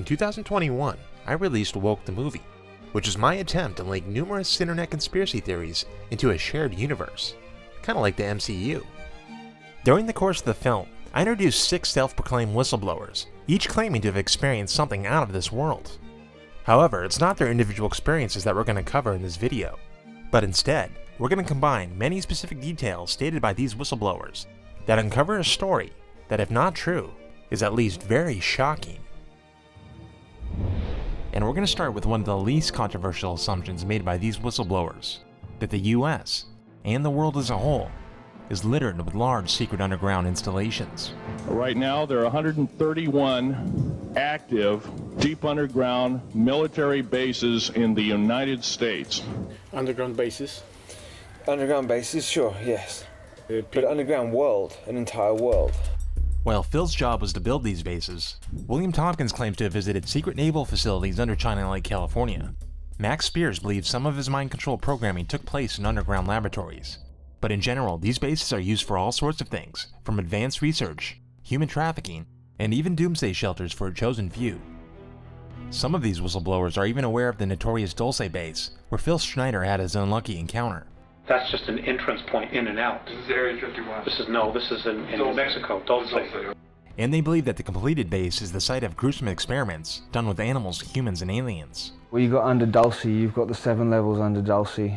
In 2021, I released Woke the Movie, which is my attempt to link numerous internet conspiracy theories into a shared universe, kind of like the MCU. During the course of the film, I introduced 6 self-proclaimed whistleblowers, each claiming to have experienced something out of this world. However, it's not their individual experiences that we're going to cover in this video, but instead, we're going to combine many specific details stated by these whistleblowers that uncover a story that, if not true, is at least very shocking. And we're going to start with one of the least controversial assumptions made by these whistleblowers, that the US, and the world as a whole, is littered with large secret underground installations. Right now, there are 131 active deep underground military bases in the United States. Underground bases? Underground bases, sure, yes. But underground world, an entire world. While Phil's job was to build these bases, William Tompkins claims to have visited secret naval facilities under China Lake, California. Max Spiers believes some of his mind control programming took place in underground laboratories. But in general, these bases are used for all sorts of things, from advanced research, human trafficking, and even doomsday shelters for a chosen few. Some of these whistleblowers are even aware of the notorious Dulce base, where Phil Schneider had his unlucky encounter. That's just an entrance point in and out. This is Area 51. This is in New Mexico, Dulce. And they believe that the completed base is the site of gruesome experiments done with animals, humans, and aliens. Well, you got under Dulce, you've got the 7 levels under Dulce,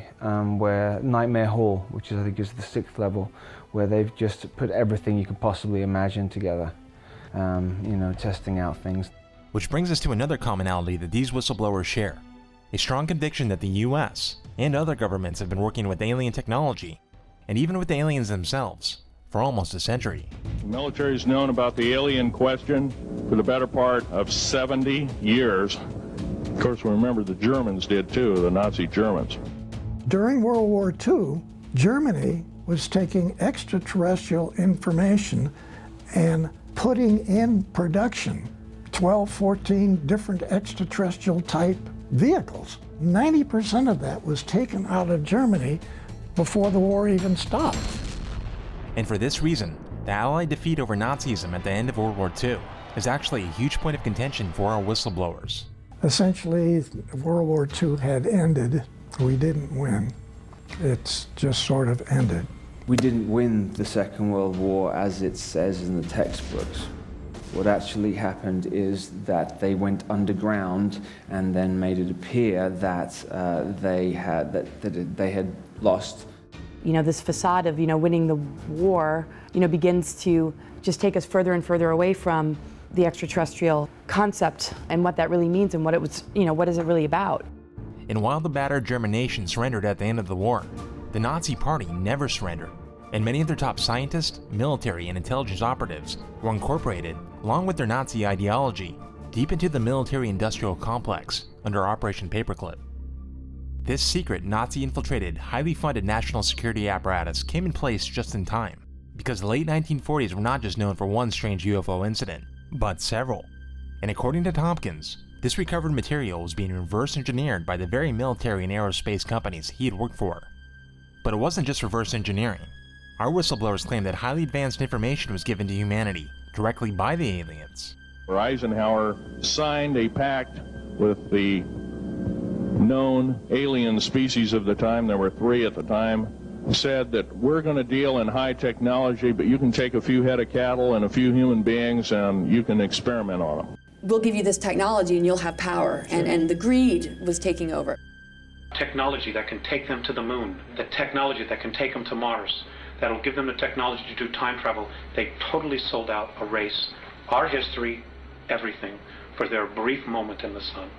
where Nightmare Hall, which I think is the 6th level, where they've just put everything you could possibly imagine together, testing out things. Which brings us to another commonality that these whistleblowers share: a strong conviction that the US and other governments have been working with alien technology, and even with aliens themselves, for almost a century. The military's known about the alien question for the better part of 70 years. Of course, remember the Germans did too, the Nazi Germans. During World War II, Germany was taking extraterrestrial information and putting in production 12, 14 different extraterrestrial type vehicles. 90% of that was taken out of Germany before the war even stopped. And for this reason, the Allied defeat over Nazism at the end of World War II is actually a huge point of contention for our whistleblowers. Essentially, World War II had ended. We didn't win. It's just sort of ended. We didn't win the Second World War as it says in the textbooks. What actually happened is that they went underground and then made it appear that they had lost. This facade of, winning the war, begins to just take us further and further away from the extraterrestrial concept and what that really means and what it was, what is it really about. And while the battered German nation surrendered at the end of the war, the Nazi Party never surrendered, and many of their top scientists, military, and intelligence operatives were incorporated, along with their Nazi ideology, deep into the military-industrial complex under Operation Paperclip. This secret, Nazi-infiltrated, highly funded national security apparatus came in place just in time, because the late 1940s were not just known for one strange UFO incident, but several. And according to Tompkins, this recovered material was being reverse engineered by the very military and aerospace companies he had worked for. But it wasn't just reverse engineering. Our whistleblowers claim that highly advanced information was given to humanity directly by the aliens. Eisenhower signed a pact with the known alien species of the time, there were 3 at the time, said that we're going to deal in high technology, but you can take a few head of cattle and a few human beings and you can experiment on them. We'll give you this technology and you'll have power. And the greed was taking over. Technology that can take them to the moon, the technology that can take them to Mars, that'll give them the technology to do time travel. They totally sold out a race, our history, everything, for their brief moment in the sun.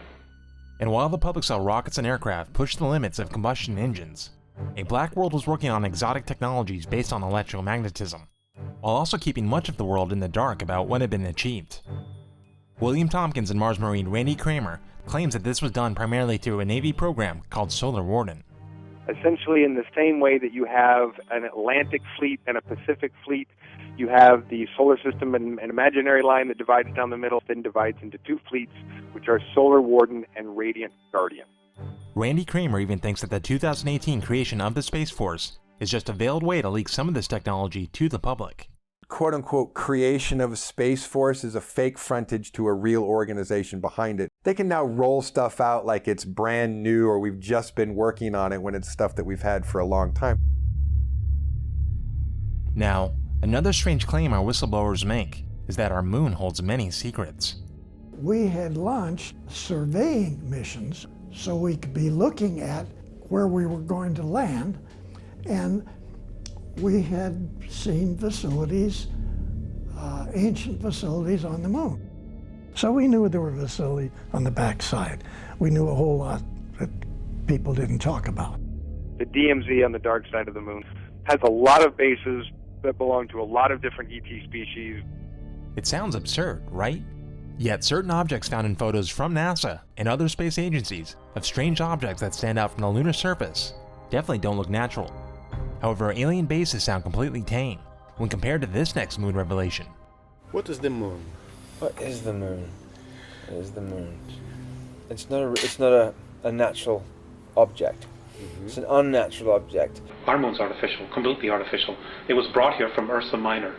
And while the public saw rockets and aircraft push the limits of combustion engines, a black world was working on exotic technologies based on electromagnetism, while also keeping much of the world in the dark about what had been achieved. William Tompkins and Mars Marine Randy Cramer claims that this was done primarily through a Navy program called Solar Warden. Essentially, in the same way that you have an Atlantic fleet and a Pacific fleet, you have the solar system and an imaginary line that divides down the middle, then divides into 2 fleets, which are Solar Warden and Radiant Guardian. Randy Cramer even thinks that the 2018 creation of the Space Force is just a veiled way to leak some of this technology to the public. quote-unquote creation of a Space Force is a fake frontage to a real organization behind it. They can now roll stuff out like it's brand new or we've just been working on it when it's stuff that we've had for a long time. Now, another strange claim our whistleblowers make is that our moon holds many secrets. We had launched surveying missions so we could be looking at where we were going to land, and we had seen facilities, ancient facilities on the moon. So we knew there were facilities on the backside. We knew a whole lot that people didn't talk about. The DMZ on the dark side of the moon has a lot of bases that belong to a lot of different ET species. It sounds absurd, right? Yet certain objects found in photos from NASA and other space agencies of strange objects that stand out from the lunar surface definitely don't look natural. However, alien bases sound completely tame when compared to this next moon revelation. What is the moon? What is the moon? What is the moon? It's not a natural object. Mm-hmm. It's an unnatural object. Our moon's artificial, completely artificial. It was brought here from Ursa Minor,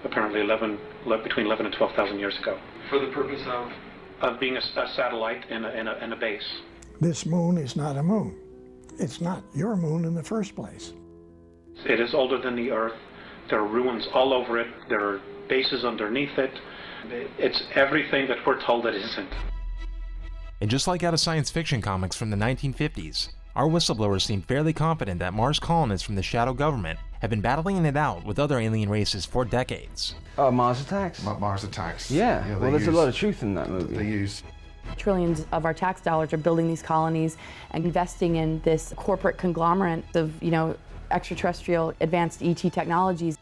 apparently between 11 and 12,000 years ago. For the purpose of? Of being a satellite in a base. This moon is not a moon. It's not your moon in the first place. It is older than the Earth. There are ruins all over it. There are bases underneath it. It's everything that we're told it isn't. And just like out of science fiction comics from the 1950s, our whistleblowers seem fairly confident that Mars colonists from the shadow government have been battling it out with other alien races for decades. Oh, Mars Attacks? Mars Attacks. Yeah, well, there's a lot of truth in that movie. They use Trillions of our tax dollars are building these colonies and investing in this corporate conglomerate of, extraterrestrial advanced ET technologies.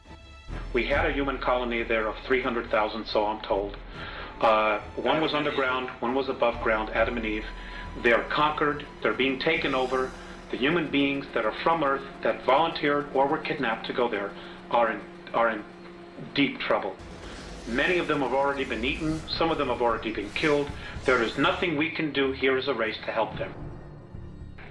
We had a human colony there of 300,000, so I'm told. One was underground, one was above ground, Adam and Eve. They're conquered, they're being taken over. The human beings that are from Earth, that volunteered or were kidnapped to go there, are in deep trouble. Many of them have already been eaten, some of them have already been killed. There is nothing we can do here as a race to help them.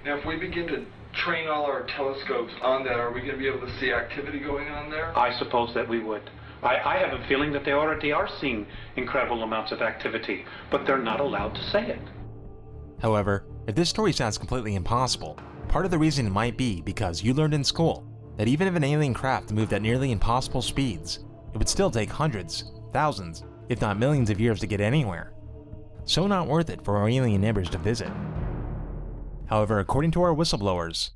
Now, if we begin to train all our telescopes on that, are we going to be able to see activity going on there? I suppose that we would. I have a feeling that they already are seeing incredible amounts of activity, but they're not allowed to say it. However, if this story sounds completely impossible, part of the reason it might be because you learned in school that even if an alien craft moved at nearly impossible speeds, it would still take hundreds, thousands, if not millions of years to get anywhere. So not worth it for our alien neighbors to visit. However, according to our whistleblowers,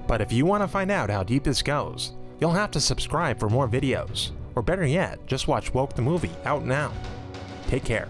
but if you want to find out how deep this goes, you'll have to subscribe for more videos, or better yet, just watch Woke the Movie out now. Take care.